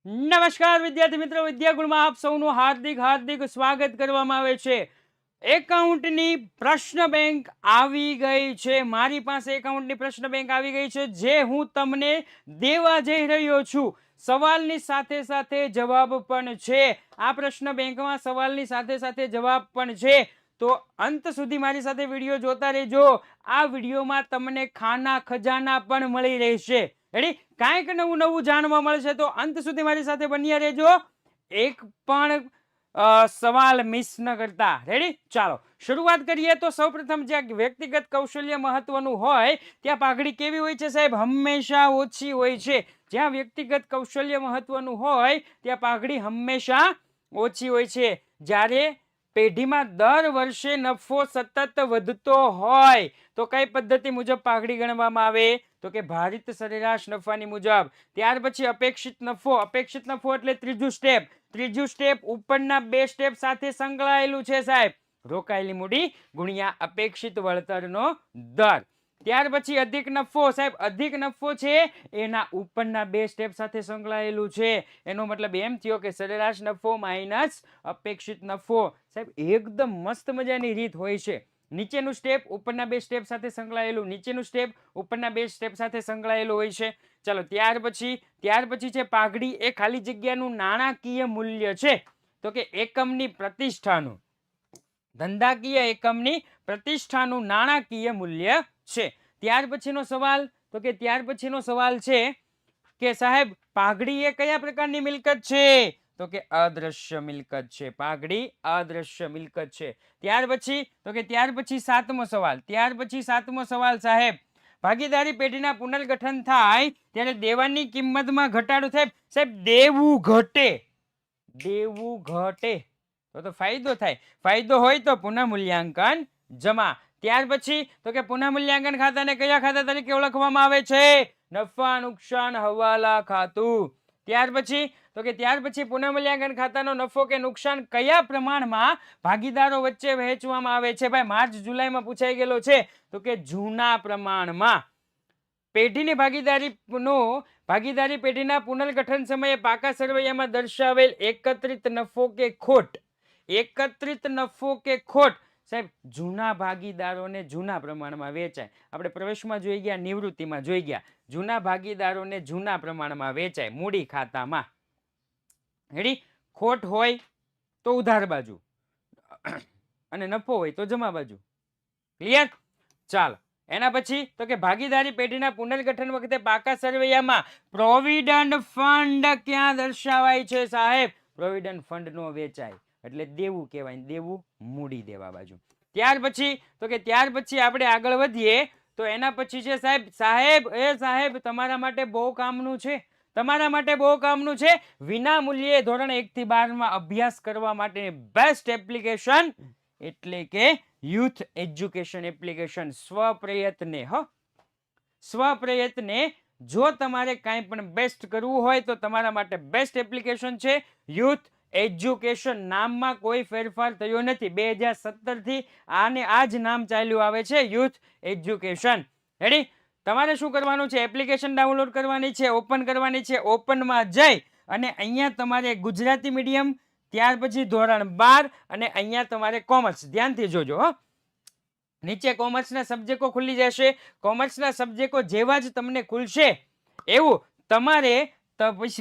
નમસ્કાર વિદ્યાર્થી મિત્રો, વિદ્યાગુણમાં આપ સૌનું હાર્દિક હાર્દિક સ્વાગત કરવામાં આવે છે. એકાઉન્ટની પ્રશ્ન બેંક આવી ગઈ છે. મારી પાસે એકાઉન્ટની પ્રશ્ન બેંક આવી ગઈ છે, જે હું તમને દેવા જઈ રહ્યો છું. સવાલની સાથે સાથે જવાબ પણ છે. આ પ્રશ્ન બેંકમાં સવાલની સાથે સાથે જવાબ પણ છે. તો અંત સુધી મારી સાથે વિડીયો જોતા રહેજો. આ વિડીયોમાં તમને ખાના ખજાના પણ મળી રહેશે. રેડી? કાંઈક નવું નવું જાણવા મળશે, તો અંત સુધી મારી સાથે બન્યા રહેજો. એક પણ સવાલ મિસ ન કરતા. રેડી? ચાલો શરૂઆત કરીએ. તો સૌપ્રથમ જ્યાં વ્યક્તિગત કૌશલ્ય મહત્વનું હોય ત્યાં પાઘડી કેવી હોય છે સાહેબ? હંમેશા ઓછી હોય છે. જ્યાં વ્યક્તિગત કૌશલ્ય મહત્વનું હોય ત્યાં પાઘડી હંમેશા ઓછી હોય છે. જ્યારે પેઢીમાં દર વર્ષે નફો સતત વધતો હોય તો કઈ પદ્ધતિ મુજબ પાઘડી ગણવામાં આવે? તો કે ભારિત સરેરાશ નફાની મુજબ. ત્યાર પછી અપેક્ષિત નફો. અપેક્ષિત નફો એટલે ત્રીજું સ્ટેપ. ત્રીજું સ્ટેપ ઉપરના બે સ્ટેપ સાથે સંકળાયેલું છે સાહેબ. રોકાયેલી મૂડી ગુણ્યા અપેક્ષિત વળતરનો દર. ત્યાર પછી અધિક નફો. સાહેબ અધિક નફો છે એના ઉપરના બે સ્ટેપ સાથે સંકળાયેલું છે. એનો મતલબ એમ થયો કે સરેરાશ નફો માઇનસ અપેક્ષિત નફો. સાહેબ એકદમ મસ્ત મજાની રીત હોય છે. નીચેનું સ્ટેપ ઉપરના બે સ્ટેપ સાથે સંકળાયેલું, નીચેનું સ્ટેપ ઉપરના બે સ્ટેપ સાથે સંકળાયેલું હોય છે. ચાલો ત્યાર પછી છે પાઘડી એ ખાલી જગ્યાનું નાણાકીય મૂલ્ય છે. તો કે એકમની પ્રતિષ્ઠાનું, ધંધાકીય એકમની પ્રતિષ્ઠાનું નાણાકીય મૂલ્ય છે. ત્યાર પછીનો સવાલ, તો કે ત્યાર પછીનો સવાલ છે કે સાહેબ પાઘડી એ કયા પ્રકારની મિલકત છે? તો કે અદ્રશ્ય મિલકત છે. પાઘડી અદ્રશ્ય મિલકત છે. ત્યાર પછી, તો કે ત્યાર પછી સાતમો સવાલ. ત્યાર પછી સાતમો સવાલ સાહેબ, ભાગીદારી પેઢીના પુનર્ગઠન થાય ત્યારે દેવાની કિંમતમાં ઘટાડો થાય. સાહેબ દેવું ઘટે, દેવું ઘટે તો ફાયદો થાય. ફાયદો હોય તો પુનઃ મૂલ્યાંકન જમા. ત્યાર પછી, તો કે પુનઃ મૂલ્યાંકન ખાતાને કયા ખાતા તરીકે ઓળખવામાં આવે છે? નફા નુકસાન હવાલા ખાતું. ત્યાર પછી, તો કે ત્યાર પછી પુનઃ મૂલ્યાંકન ખાતાનો નફો કે નુકસાન કયા પ્રમાણમાં ભાગીદારો વચ્ચે વહેંચવામાં આવે છે? ભાઈ માર્ચ જુલાઈમાં પૂછાઈ ગયેલો છે. તો કે જૂના પ્રમાણમાં. પેઢીની ભાગીદારી પેઢીના પુનર્ગઠન સમયે પાકા સરવૈયામાં દર્શાવેલ એકત્રિત નફો કે ખોટ. એકત્રિત નફો કે ખોટ સાહેબ જૂના ભાગીદારોને જૂના પ્રમાણમાં વેચાય. આપણે પ્રવેશમાં જોઈ ગયા, નિવૃત્તિમાં જોઈ ગયા. જૂના ભાગીદારોને જૂના પ્રમાણમાં વેચાય મૂડી ખાતામાં. રેડી? ખોટ હોય તો ઉધાર બાજુ અને નફો હોય તો જમા બાજુ. ક્લિયર? ચાલો એના પછી, તો કે ભાગીદારી પેઢીના પુનર્ગઠન વખતે પાકા સરવૈયામાં પ્રોવિડન્ટ ફંડ ક્યાં દર્શાવાય છે સાહેબ? પ્રોવિડન્ટ ફંડ નો વેચાય એટલે દેવું કહેવાય. દેવું મૂડી દેવા બાજુ. ત્યાર પછી, તો કે ત્યાર પછી આપણે આગળ વધીએ. તો એના પછી છે સાહેબ તમારા માટે બહુ કામનું છે. તમારા માટે બહુ કામનું છે. વિના મૂલ્યે ધોરણ 1 થી 12 માં અભ્યાસ કરવા માટેની બેસ્ટ એપ્લિકેશન એટલે કે યુથ એજ્યુકેશન એપ્લિકેશન. સ્વપ્રયત્ને સ્વપ્રયત્ને જો તમારે કાંઈ પણ બેસ્ટ કરવું હોય તો તમારા માટે બેસ્ટ એપ્લિકેશન છે યુથ એજ્યુકેશન. નામમાં કોઈ ફેરફાર થયો નથી. 2017 થી આને આ જ નામ ચાલ્યું આવે છે, યુથ એજ્યુકેશન. રેડી? તમારે શું કરવાનું છે? એપ્લિકેશન ડાઉનલોડ કરવાની છે, ઓપન કરવાની છે. ઓપનમાં જઈ અને અહીંયા તમારે ગુજરાતી મીડિયમ, ત્યાર પછી ધોરણ 12 અને અહીંયા તમારે કોમર્સ. ધ્યાનથી જોજો હો. નીચે કોમર્સના સબ્જેક્ટો ખુલી જશે. કોમર્સના સબ્જેક્ટો જેવા જ તમને ખુલશે એવું તમારે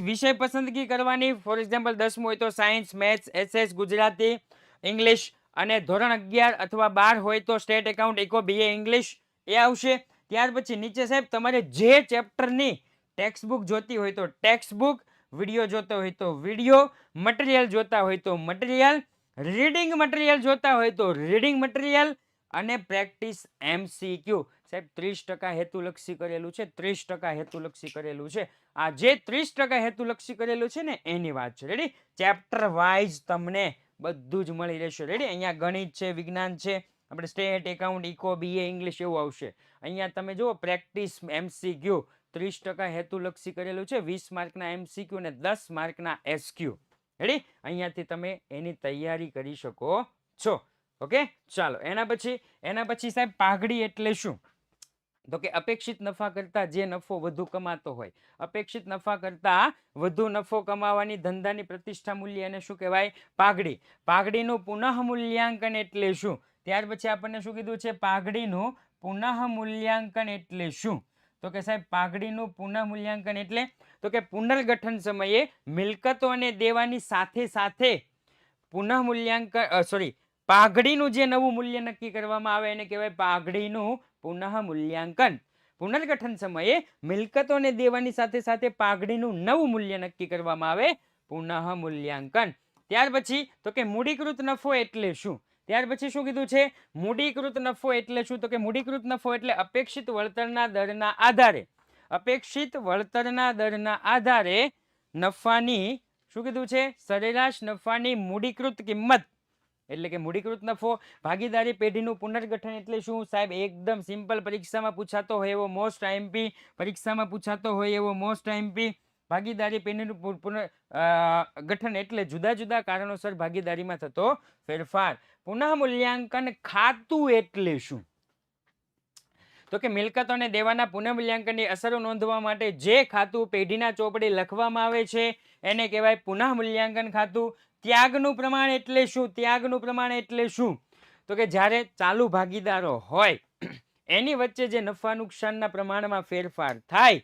વિષય પસંદગી કરવાની. ફોર એક્ઝામ્પલ 10મું હોય તો science, maths, SS, Gujarati, English, અને ધોરણ 11 અથવા 12 હોય તો state account, eco, BA English એ આવશે. ત્યાર પછી નીચે સાહેબ તમારે જે ચેપ્ટરની ટેક્સ્ટ બુક જોતી હોય તો ટેક્સ્ટ બુક, વિડીયો જોતો હોય તો વિડીયો, મટીરિયલ જોતા હોય તો મટીરિયલ, રીડિંગ મટીરિયલ જોતા હોય તો રીડિંગ મટીરિયલ, અને પ્રેક્ટિસ MCQ. સાહેબ 30% હેતુલક્ષી કરેલું છે. 30% હેતુલક્ષી કરેલું છે. આ જે 30% હેતુલક્ષી કરેલું છે ને એની વાત છે. રેડી? ચેપ્ટર વાઇઝ તમને બધું જ મળી રહેશે. રેડી? અહીંયા ગણિત છે, વિજ્ઞાન છે, આપણે state account, eco, BA English એવું આવશે. અહીંયા તમે જુઓ પ્રેક્ટિસ MCQ. 30% હેતુલક્ષી કરેલું છે. 20 માર્કના MCQ અને 10 માર્કના SQ. રેડી? અહીંયાથી તમે એની તૈયારી કરી શકો છો. ઓકે ચાલો એના પછી સાહેબ પાઘડી એટલે શું? તો કે અપેક્ષિત નફા કરતા જે નફો વધુ કમાતો હોય, અપેક્ષિત નફા કરતા વધુ નફો કમાવાની ધંધાની પ્રતિષ્ઠા મૂલ્ય એને શું કહેવાય? પાઘડી. પાઘડીનું પુનઃ મૂલ્યાંકન એટલે શું? ત્યાર પછી આપણને શું કીધું છે? પાઘડીનું પુનઃ મૂલ્યાંકન એટલે શું? તો કે સાહેબ પાઘડીનું પુનઃ મૂલ્યાંકન એટલે તો કે પુનર્ગઠન સમયે મિલકતો અને દેવાની સાથે સાથે પુનઃ મૂલ્યાંકન પાઘડીનું જે નવું મૂલ્ય નક્કી કરવામાં આવે એને કહેવાય પાઘડીનું પુનઃ મૂલ્યાંકન. પુનર્ગઠન સમયે મિલકતો અને દેવાની સાથે સાથે પાઘડીનું નવું મૂલ્ય નક્કી કરવામાં આવે પુનઃ મૂલ્યાંકન. ત્યાર પછી તો કે મૂડીકૃત નફો એટલે શું? ત્યાર પછી શું કીધું છે? મૂડીકૃત નફો એટલે શું? તો કે મૂડીકૃત નફો એટલે અપેક્ષિત વળતરના દરના આધારે, અપેક્ષિત વળતરના દરના આધારે નફાની શું કીધું છે? સરેરાશ નફાની મૂડીકૃત કિંમત એટલે કે મૂડીકૃત નફો. ભાગીદારી પેઢીનું પુનર્ગઠન એટલે શું? સાહેબ એકદમ સિમ્પલ, પરીક્ષામાં પૂછાતો હોય એવો મોસ્ટ આઈએમપી, પરીક્ષામાં પૂછાતો હોય એવો મોસ્ટ આઈએમપી. ભાગીદારી પેઢીનું પુનર્ગઠન એટલે જુદા જુદા કારણોસર ભાગીદારીમાં થતો ફેરફાર. પુનઃ મૂલ્યાંકન ખાતું એટલે શું? તો કે મિલકતો અને દેવાના પુનઃમૂલ્યાંકનની અસરો નોંધવા માટે જે ખાતું પેઢીના ચોપડે લખવામાં આવે છે એને કહેવાય પુનઃ મૂલ્યાંકન ખાતું. ત્યાગનું પ્રમાણ એટલે શું? ત્યાગનું પ્રમાણ એટલે શું? તો કે જ્યારે ચાલુ ભાગીદારો હોય એની વચ્ચે જે નફા નુકસાનના પ્રમાણમાં ફેરફાર થાય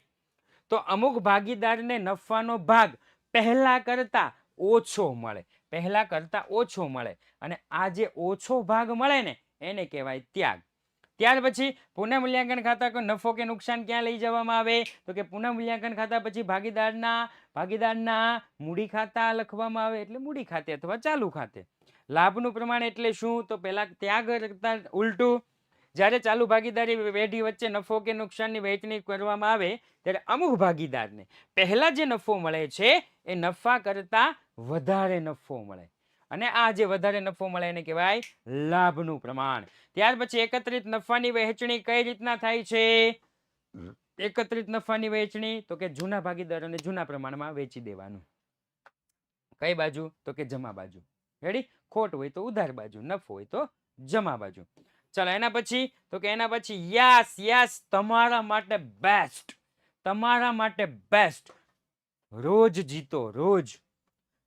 તો અમુક ભાગીદારને નફાનો ભાગ પહેલા કરતા ઓછો મળે, પહેલા કરતા ઓછો મળે, અને આ જે ઓછો ભાગ મળે ને એને કહેવાય ત્યાગ. ત્યાર પછી પુનઃ મૂલ્યાંકન ખાતા નફો કે નુકસાન ક્યાં લઈ જવામાં આવે? તો કે પુનઃ મૂલ્યાંકન ખાતા પછી ભાગીદારના મૂડી ખાતા લખવામાં આવે એટલે મૂડી ખાતે અથવા ચાલુ ખાતે. લાભનું પ્રમાણ એટલે શું? તો પહેલા ત્યાગ કરતા ઉલટું. જ્યારે ચાલુ ભાગીદારી પેઢી વચ્ચે નફો કે નુકસાનની વહેંચણી કરવામાં આવે ત્યારે અમુક ભાગીદારને પહેલા જે નફો મળે છે એ નફા કરતા વધારે નફો મળે, અને આ જે વધારે નફો મળે એને કહેવાય લાભનું પ્રમાણ. ત્યાર પછી એકત્રિત નફાની વહેંચણી કઈ રીતના થાય છે? એકત્રિત નફાની વહેંચણી તો કે જૂના ભાગીદારોને જૂના પ્રમાણમાં વેચી દેવાનું. કઈ બાજુ? તો કે જમા બાજુ. રેડી? ખોટ હોય તો ઉધાર બાજુ, નફો હોય તો જમા બાજુ. ચાલો એના પછી તો કે એના પછી યસ તમારા માટે બેસ્ટ, તમારા માટે બેસ્ટ. રોજ જીતો, રોજ.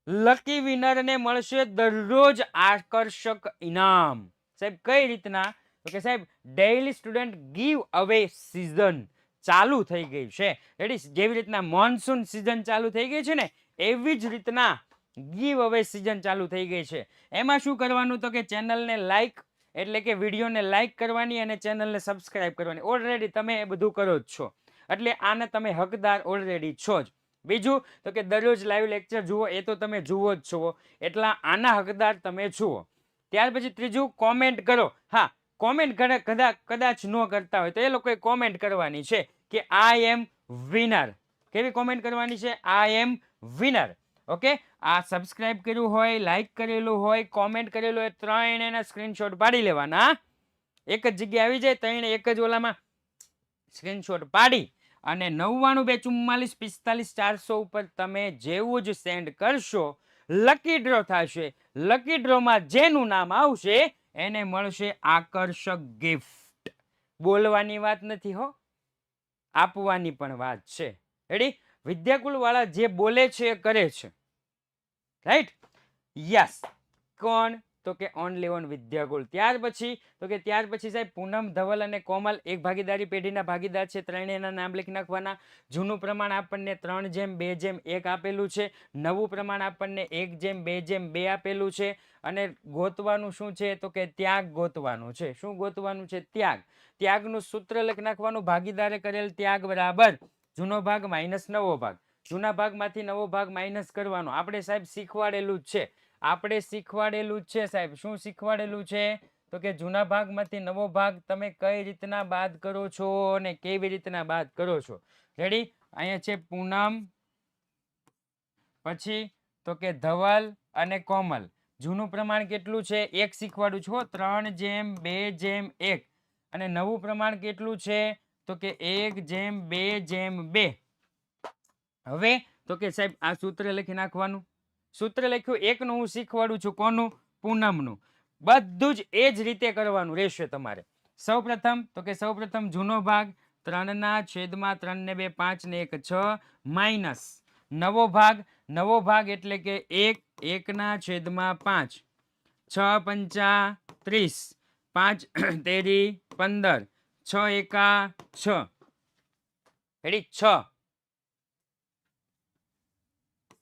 લકી વિનરને મળશે દરરોજ આકર્ષક ઇનામ. સાહેબ કઈ રીતના? તો કે સાહેબ ડેઈલી સ્ટુડન્ટ ગીવ અવે સીઝન ચાલુ થઈ ગઈ છે. રેડી? જેવી રીતના મોન્સૂન સીઝન ચાલુ થઈ ગઈ છે ને એવી જ રીતના ગીવ અવે સીઝન ચાલુ થઈ ગઈ છે. એમાં શું કરવાનું? તો કે ચેનલને લાઈક એટલે કે વિડીયોને લાઈક કરવાની અને ચેનલને સબસ્ક્રાઇબ કરવાની. ઓલરેડી તમે એ બધું કરો જ છો એટલે આને તમે હકદાર ઓલરેડી છો જ. બીજું તો કે દરરોજ લાઈવ લેક્ચર જુઓ, એ તો તમે જુઓ જ છો એટલા આના હકદાર તમે જુઓ. ત્યાર પછી ત્રીજું કોમેન્ટ કરો. હા, કોમેન્ટ કદાચ ન કરતા હોય તો એ લોકોએ કોમેન્ટ કરવાની છે કે આઈ એમ વિનર. કેવી કોમેન્ટ કરવાની છે? આઈ એમ વિનર. ઓકે, આ સબસ્ક્રાઇબ કર્યું હોય, લાઈક કરેલું હોય, કોમેન્ટ કરેલું હોય, ત્રણ એના સ્ક્રીનશોટ પાડી લેવાના. એક જ જગ્યાએ આવી જાય ત્રણ એક જ ઓલામાં સ્ક્રીનશોટ પાડી અને 992444 ઉપર તમે જેવું જ સેન્ડ કરશો લકી ડ્રો થશે. લકી ડ્રોમાં જેનું નામ આવશે એને મળશે આકર્ષક ગિફ્ટ. બોલવાની વાત નથી હો, આપવાની પણ વાત છે. રેડી? વિદ્યાકુલ વાળા જે બોલે છે એ કરે છે. રાઈટ? યસ. કોણ? તો કે ઓનલી ઓન વિદ્યાકુલ. ત્યાર પછી સાહેબ પૂનમ, ધવલ અને કોમલ એક ભાગીદારી પેઢીના ભાગીદાર છે. ત્રણેયના નામ લખી નાખવાના. જૂનું પ્રમાણ આપણને 3:2:1 આપેલું છે. નવું પ્રમાણ આપણને 1:2:2 આપેલું છે. અને ગોતવાનું શું છે? તો કે ત્યાગ ગોતવાનું છે. શું ગોતવાનું છે? ત્યાગ. ત્યાગનું સૂત્ર લખી નાખવાનું. ભાગીદારે કરેલ ત્યાગ બરાબર જૂનો ભાગ માઇનસ નવો ભાગ. જૂના ભાગમાંથી નવો ભાગ માઇનસ કરવાનો. આપણે સાહેબ શીખવાડેલું જ છે. આપણે શીખવાડેલું જ છે સાહેબ. શું શીખવાડેલું છે? તો કે જૂના ભાગમાંથી નવો ભાગ તમે કઈ રીતના બાદ કરો છો અને કેવી રીતના બાદ કરો છો. રેડી? અહીંયા છે પૂનમ, પછી તો કે ધવલ અને કોમલ. જૂનું પ્રમાણ કેટલું છે? 1 શીખવાડું છું. 3:2:1. અને નવું પ્રમાણ કેટલું છે? તો કે 1:2:2. હવે તો કે સાહેબ આ સૂત્ર લખી નાખવાનું. સૂત્ર લખ્યું. એકનું હું શીખવાડું છું. કોનું? પૂનમનું. બધું જ એ જ રીતે કરવાનું રહેશે તમારે. સૌપ્રથમ તો કે સૌપ્રથમ જૂનો ભાગ 3/3 ને 2 5 ને 1 6 માઇનસ નવો ભાગ એટલે કે 1/5 6 પંચા 30 5 તેરી 15 6 એકા 6 રેડી 6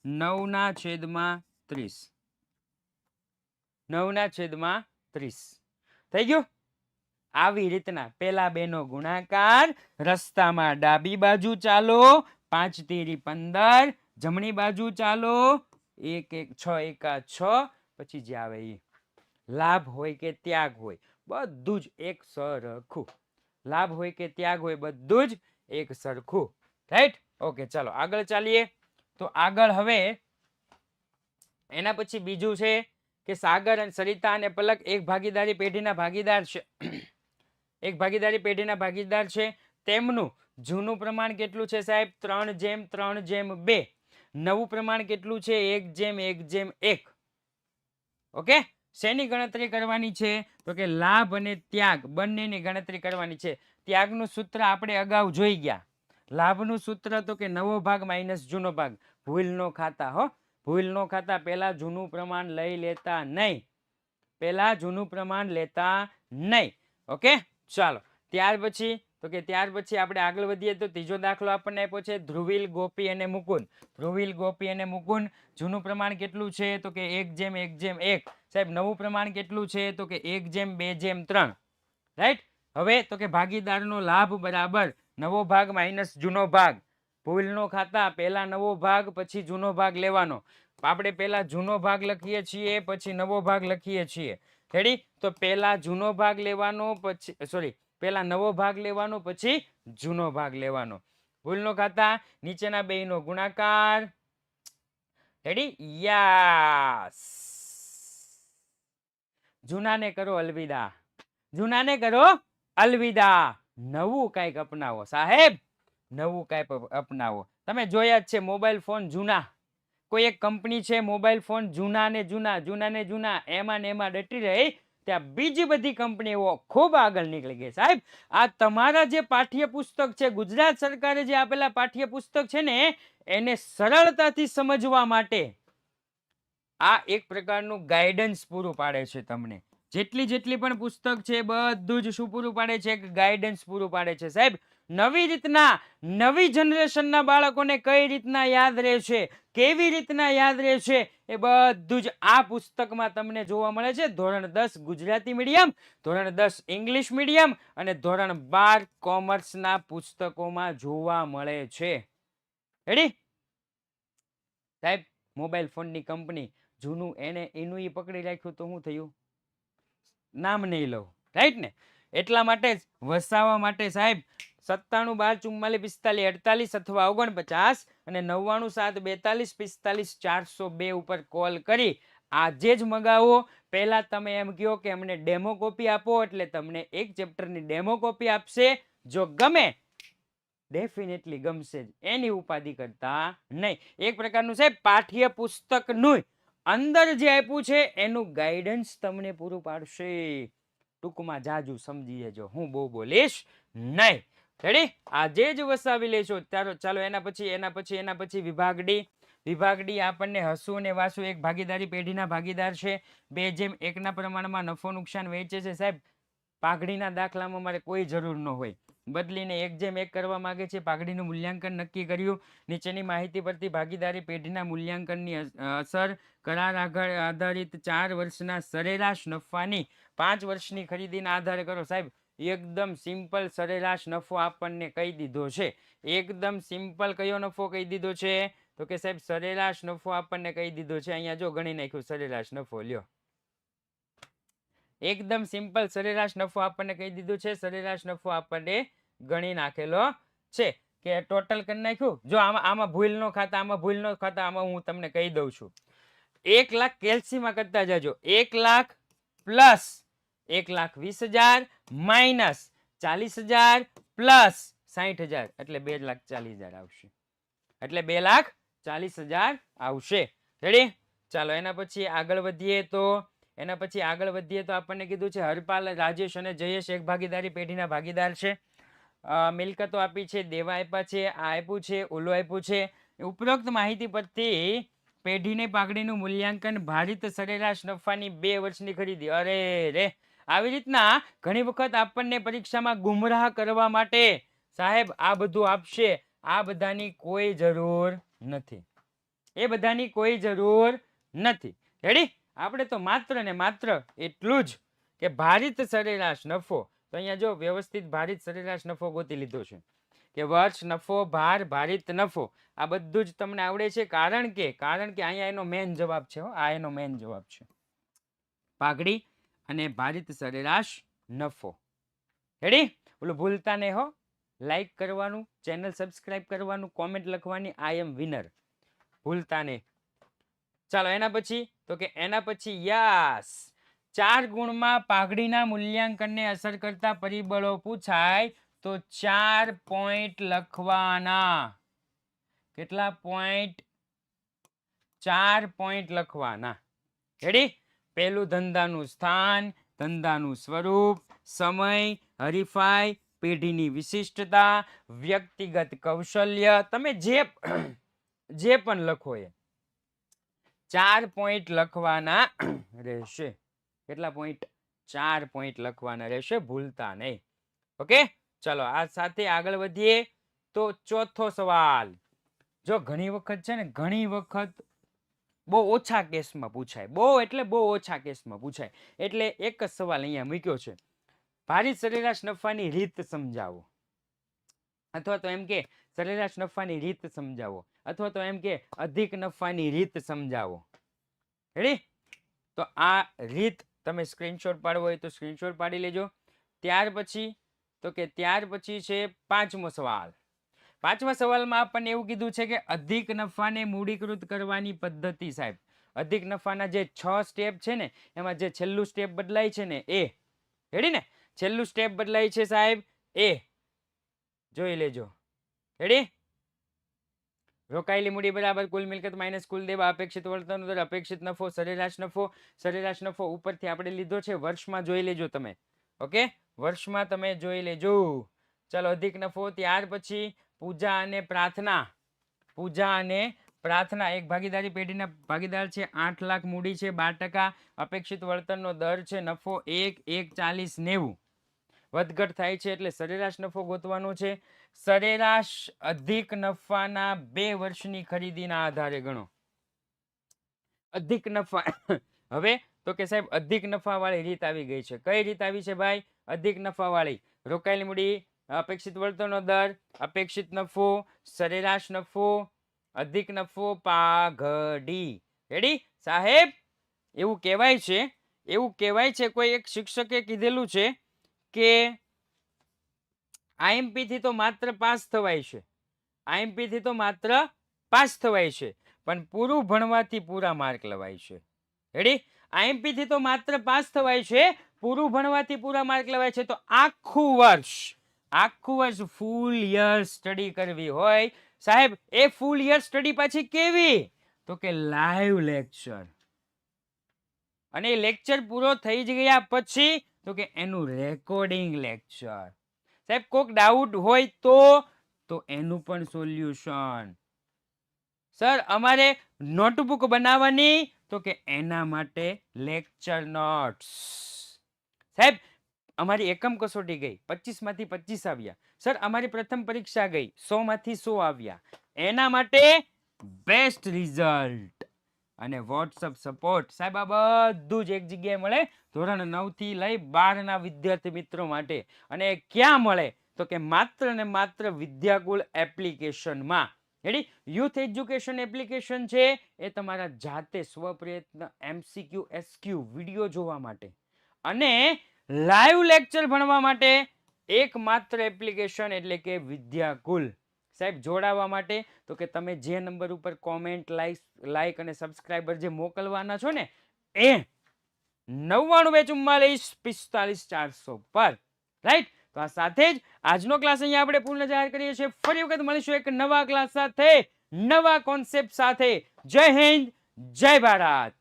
9/30 9/30 થઈ ગયું. આવી રીતના પેલા બેનો ગુણાકાર રસ્તામાં ડાબી બાજુ ચાલો 5 તેરી 15 જમણી બાજુ ચાલો 1 6 એકા 6 પછી જે આવે એ લાભ હોય કે ત્યાગ હોય બધું જ એક સરખું. લાભ હોય કે ત્યાગ હોય બધું જ એક સરખું. રાઈટ. ઓકે ચાલો આગળ ચાલીએ. તો આગળ હવે એના પછી બીજું છે કે સાગર અને સરિતા અને પલક એક ભાગીદારી પેઢીના ભાગીદાર છે. એક ભાગીદારી પેઢીના ભાગીદાર છે. તેમનું જૂનું પ્રમાણ કેટલું છે સાહેબ? 3:3:2. નવું પ્રમાણ કેટલું છે? 1:1:1. ઓકે. શેની ગણતરી કરવાની છે? તો કે લાભ અને ત્યાગ બંનેની ગણતરી કરવાની છે. ત્યાગનું સૂત્ર આપણે અગાઉ જોઈ ગયા. લાભનું સૂત્ર તો કે નવો ભાગ માઇનસ જૂનો ભાગ. ભૂલ નો ખાતા હો, ભૂલ નો ખાતા. પહેલા જૂનું પ્રમાણ લઈ લેતા નહીં, પહેલા જૂનું પ્રમાણ લેતા નહીં. ઓકે ચાલો ત્યાર પછી તો કે ત્યાર પછી આપણે આગળ વધીએ તો ત્રીજો દાખલો આપણને આપ્યો છે ધ્રુવીલ, ગોપી અને મુકુંદ. ધ્રુવીલ, ગોપી અને મુકુંદ જૂનું પ્રમાણ કેટલું છે? તો કે 1:1:1. સાહેબ નવું પ્રમાણ કેટલું છે? તો કે 1:2:3. રાઈટ. હવે તો કે ભાગીદારનો લાભ બરાબર નવો ભાગ માઇનસ જૂનો ભાગ. ભૂલ નો ખાતા, પહેલા નવો ભાગ પછી જૂનો ભાગ લેવાનો. આપણે પહેલા જૂનો ભાગ લખીએ છીએ પછી નવો ભાગ લખીએ છીએ. રેડી. તો પહેલા જૂનો ભાગ લેવાનો પછી પહેલા નવો ભાગ લેવાનો પછી જૂનો ભાગ લેવાનો. ભૂલ નો ખાતા નીચેના બેયનો ગુણાકાર. રેડી. યસ. જૂનાને કરો અલવિદા, જૂનાને કરો અલવિદા. નવું કંઈક અપનાવો સાહેબ, નવું કંઈક અપનાવો. તમે જોયા જ છે મોબાઈલ ફોન જૂના. કોઈ એક કંપની છે મોબાઈલ ફોન જૂના ને જૂના એમાં ને એમાં ડટી રહી, ત્યાં બીજી બધી કંપનીઓ ખૂબ આગળ નીકળી ગઈ સાહેબ. આ તમારા જે પાઠ્યપુસ્તક છે, ગુજરાત સરકારે જે આપેલા પાઠ્યપુસ્તક છે ને, એને સરળતાથી સમજવા માટે આ એક પ્રકારનું ગાઈડન્સ પૂરું પાડે છે તમને. જેટલી પણ પુસ્તક છે બધું જ શું પૂરું પાડે છે? ગાઈડન્સ પૂરું પાડે છે સાહેબ. નવી રીતના નવી જનરેશનના બાળકોને કઈ રીતના યાદ રહેશે, કેવી રીતના યાદ રહેશે, એ બધું જ આ પુસ્તકમાં તમને જોવા મળે છે. ધોરણ 10 ગુજરાતી મીડિયમ, ધોરણ 10 ઇંગ્લિશ મીડિયમ અને ધોરણ 12 કોમર્સના પુસ્તકોમાં જોવા મળે છે. રેડી સાહેબ. મોબાઈલ ફોનની કંપની જૂનું એનું પકડી રાખ્યું તો શું થયું? નામ નહીં લઉં. રાઈટ ને. એટલા માટે જ વસાવા માટે સાહેબ 97 12 44 45 અથવા 49 અને 99 7 42 45 402 ઉપર કોલ કરી આજે જ મગાવો. પહેલા તમે એમ કહો કે અમને ડેમો કોપી આપો, એટલે તમને એક ચેપ્ટરની ડેમો કોપી આપશે. જો ગમે ડેફિનેટલી ગમશે જ, એની ઉપાધિ કરતા નહીં. એક પ્રકારનું સાહેબ પાઠ્ય પુસ્તકનું અંદર જે આપ્યું છે એનું ગાઈડન્સ તમને પૂરું પાડશે. ટૂંકમાં જાજુ સમજી લેજો, હું બહુ બોલીશ નહીં. રેડી. આજે જ વસાવી લેશો. ચાલો એના પછી વિભાગ ડી. વિભાગ ડી આપણને હસુ અને વાસુ એક ભાગીદારી પેઢીના ભાગીદાર છે. 2:1 પ્રમાણમાં નફો નુકસાન વેચે છે સાહેબ. પાઘડીના દાખલામાં મારે કોઈ જરૂર ન હોય, બદલીને 1:1 કરવા માંગે છે. પાઘડીનું મૂલ્યાંકન નક્કી કર્યું. નીચેની માહિતી પરથી ભાગીદારી પેઢીના મૂલ્યાંકનની અસર કરાર આધારિત 4 વર્ષના સરેરાશ નફાની 5 વર્ષની ખરીદીના આધારે કરો. સાહેબ એકદમ સિમ્પલ સરેરાશ નફો આપણને કહી દીધો છે. એકદમ સિમ્પલ કયો નફો કહી દીધો છે? તો કે સાહેબ સરેરાશ નફો આપણને કહી દીધો છે. અહીંયા જો ગણી નાખ્યું સરેરાશ નફો. લ્યો એકદમ સિમ્પલ સરેરાશ નફો આપણને કહી દીધું છે. સરેરાશ નફો આપણને ગણી નાખેલો છે કે ટોટલ કરી નાખ્યું. જો આમાં ભૂલ નો ખાતા, આમાં હું તમને કહી દઉં છું. 1 લાખ કેલ્સીમાં કરતા જાજો. 1 લાખ પ્લસ 1,20,000 માઇનસ 40,000 પ્લસ 60,000 એટલે 2,40,000 આવશે. એટલે 2,40,000 આવશે. રેડી. ચાલો એના પછી આગળ વધીએ તો આપણને કીધું છે હરપાલ, રાજેશ અને જયેશ એક ભાગીદારી પેઢીના ભાગીદાર છે. મિલકતો આપી છે, દેવા આપ્યા છે, આ આપ્યું છે, ઓલું આપ્યું છે. ઉપરોક્ત માહિતી પરથી પેઢીને પાઘડીનું મૂલ્યાંકન ભારિત સરેરાશ નફાની 2 વર્ષની ખરીદી. અરે રે, આવી રીતના ઘણી વખત આપણને પરીક્ષામાં ગુમરાહ કરવા માટે સાહેબ આ બધું આપશે. આ બધાની કોઈ જરૂર નથી, એ બધાની કોઈ જરૂર નથી. રેડી? આપણે તો માત્ર ને માત્ર એટલું જ કે ભારિત સરેરાશ નફો, તો અહીંયા જો વ્યવસ્થિત ભારિત સરેરાશ નફો ગોતી લીધો છે કે વર્ષ નફો ભાર ભારિત નફો, આ બધું જ તમને આવડે છે. કારણ કે અહીંયા એનો મેન જવાબ છે. આ એનો મેન જવાબ છે, પાઘડી અને ભારિત સરેરાશ નફો. રેડી? ઓલું ભૂલતા નહીં હો, લાઈક કરવાનું, ચેનલ સબસ્ક્રાઇબ કરવાનું, કોમેન્ટ લખવાની, આઈ એમ વિનર, ભૂલતા નહીં. ચાલો એના પછી, તો કે એના પછી યસ 4 ગુણમાં પાઘડીના મૂલ્યાંકનને અસર કરતા પરિબળો પૂછાય તો 4 પોઈન્ટ લખવાના. કેટલા પોઈન્ટ? 4 પોઈન્ટ લખવાના. રેડી? પહેલું ધંધાનું સ્થાન, ધંધાનું સ્વરૂપ, સમય, હરીફાઈ, પેઢીની વિશિષ્ટતા, વ્યક્તિગત કૌશલ્ય, તમે જે પણ લખો એ 4 પોઈન્ટ લખવાના રહેશે. કેટલા પોઈન્ટ? 4 પોઈન્ટ લખવાના રહેશે, ભૂલતા નહીં. ઓકે, ચલો આ સાથે આગળ વધીએ. તો ચોથો સવાલ, જો ઘણી વખત છે ને, ઘણી વખત બહુ ઓછા કેસમાં પૂછાય, બહુ ઓછા કેસમાં પૂછાય. એટલે એક જ સવાલ અહીંયા મૂક્યો છે, ભારિત સરેરાશ નફાની રીત સમજાવો, અથવા તો એમ કે સરેરાશ નફાની રીત સમજાવો, અથવા તો એમ કે અધિક નફાની રીત સમજાવો. રેડી? તો આ રીત તમે સ્ક્રીનશોટ પાડવો હોય તો સ્ક્રીનશોટ પાડી લેજો. ત્યાર પછી છે 5મો સવાલ. 5મા સવાલમાં આપણને એવું કીધું છે કે અધિક નફાને મૂડીકૃત કરવાની પદ્ધતિ. સાહેબ અધિક નફાના જે 6 સ્ટેપ છે ને, એમાં જે છેલ્લું સ્ટેપ બદલાય છે ને એ, રેડી ને, છેલ્લું સ્ટેપ બદલાય છે સાહેબ એ જોઈ લેજો. રેડી? રોકાયેલી મૂડી બરાબર કુલ મિલકત માઇનસ કુલ દેવા, અપેક્ષિત વળતરનો દર, અપેક્ષિત નફો, સરેરાશ નફો. સરેરાશ નફો ઉપરથી આપણે લીધો છે, વર્ષમાં જોઈ લેજો તમે. ઓકે, વર્ષમાં તમે જોઈ લેજો. ચલો અધિક નફો. ત્યાર પછી પૂજા અને પ્રાર્થના. પૂજા અને પ્રાર્થના, એક ભાગીદારી પેઢીના ભાગીદાર છે, 8 લાખ મૂડી છે, 12%, અપેક્ષિત વળતરનો દર છે નફો 1, 1, 40, 90 વધઘટ થાય છે, એટલે સરેરાશ નફો ગોતવાનો છે. સરેરાશ અધિક નફાના 2 વર્ષની ખરીદીના આધારે ગણો. અધિક નફા હવે તો કે સાહેબ અધિક નફા વાળી રીત આવી ગઈ છે. કઈ રીત આવી છે ભાઈ? અધિક નફા વાળી. રોકાયેલી મૂડી, અપેક્ષિત વળતરનો દર, અપેક્ષિત નફો, સરેરાશ નફો, અધિક નફો, પાઘડી. રેડી સાહેબ? એવું કહેવાય છે, કોઈ એક શિક્ષકે કીધેલું છે કે આઈએમપી થી તો માત્ર પાસ થવાય છે, આઈએમપી થી તો માત્ર પાસ થવાય છે, પણ પૂરું ભણવાથી પૂરા માર્ક લવાય છે. રેડી? આઈએમપી થી તો માત્ર પાસ થવાય છે, પૂરું ભણવાથી પૂરા માર્ક લવાય છે. તો આખું વર્ષ ફૂલ યર સ્ટડી કરવી હોય સાહેબ, એ ફૂલ યર સ્ટડી પાછી કેવી? તો કે લાઈવ લેક્ચર. અને લેક્ચર પૂરો થઈ ગયા પછી તો કે એનું રેકોર્ડિંગ લેક્ચર. સાહેબ કોક ડાઉટ હોય તો એનું પણ સોલ્યુશન. સર અમારે નોટબુક બનાવવાની, તો કે એના માટે લેક્ચર નોટ્સ. સાહેબ અમારી એકમ કસોટી ગઈ, 25 માંથી 25 આવ્યા. સર અમારી પ્રથમ પરીક્ષા ગઈ, 100 માંથી 100 આવ્યા. એના માટે બેસ્ટ રિઝલ્ટ અને વોટ્સઅપ સપોર્ટ. સાહેબ આ બધું જ એક જગ્યાએ મળે, ધોરણ 9 થી લઈ 12 ના વિદ્યાર્થી મિત્રો માટે. અને ક્યાં મળે? તો કે માત્ર ને માત્ર વિદ્યાકુલ એપ્લિકેશનમાં. રેડી? યુથ એજ્યુકેશન એપ્લિકેશન છે, એ તમારા જાતે સ્વપ્રયત્ન MCQ SQ વિડીયો જોવા માટે અને લાઈવ લેક્ચર ભણવા માટે એકમાત્ર એપ્લિકેશન એટલે કે વિદ્યાકુલ. સાહેબ જોડાવા માટે તો કે તમે જે નંબર ઉપર કોમેન્ટ, લાઈક અને સબસ્ક્રાઇબર જે મોકલવાના છો ને, એ 992445 પર. રાઈટ? તો આ સાથે જ આજનો ક્લાસ અહીંયા આપણે પૂર્ણ જાહેર કરીએ છીએ. ફરી વખત મળીશું એક નવા ક્લાસ સાથે, નવા કોન્સેપ્ટ સાથે. જય હિન્દ, જય ભારત.